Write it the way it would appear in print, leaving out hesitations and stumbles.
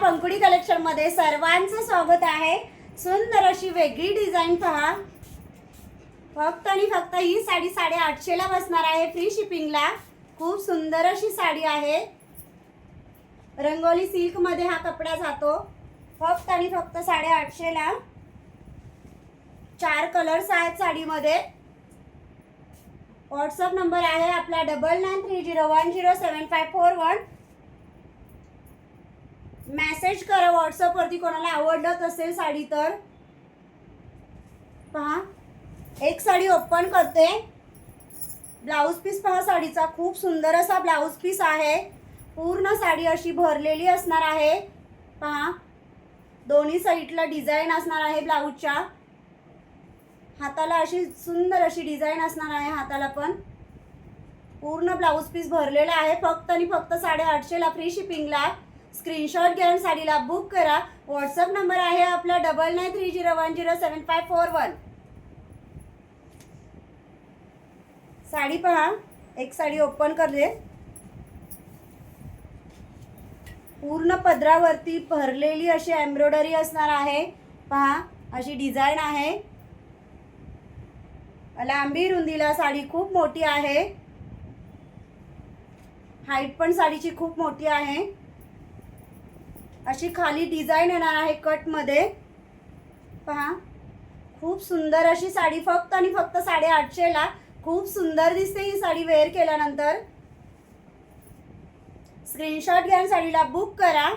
पंखुडी collection मध्ये सर्वांचं स्वागत आहे। सुंदर अशी वेगळी डिझाइन पहा। फक्त आणि फक्त ही साडी 850 ला बसणार आहे, फ्री शिपिंगला। खूप सुंदर अशी साडी आहे। रंगोली सिल्क मध्ये हा कपडा जातो। फक्त आणि फक्त 850 ला। 4 कलर्स आहेत साडीमध्ये। व्हॉट्सअप नंबर आहे आपला 9930107541। मेसेज करा व्हॉट्सअप वरती कोणाला आवडत असेल साडी तर। पहा एक साडी ओपन करते। ब्लाउज पीस पहा साडीचा, खूप सुंदर असा ब्लाउज पीस आहे। पूर्ण साडी अशी भरलेली असणार आहे। पहा दोन्ही साइडला डिझाइन असणार आहे ब्लाउजच्या। हाताला अशी सुंदर अशी डिझाइन असणार आहे, हाताला पण पूर्ण ब्लाउज पीस भरलेला आहे। फक्त आणि फक्त 850 ला, फ्री शिपिंगला। स्क्रीनशॉट घेऊन साडीला बुक करा। व्हॉट्सअप नंबर आहे आपला 9930107541। साडी पहा, एक साडी ओपन करते। पूर्ण पदरावरती भरलेली अशी एम्ब्रॉयडरी असणार आहे। पहा अशी डिझाइन आहे। लांबी रुंदीला साडी खूप मोठी आहे। हाईट पण साडीची खूप मोठी आहे। अशी खाली डिझाइन येणार आहे कट मध्ये। पहा खूप सुंदर अशी साडी, फक्त आणि फक्त 850 ला। खूप सुंदर दिसते ही साडी वेअर केल्यानंतर। स्क्रीनशॉट घ्या, साडीला बुक करा।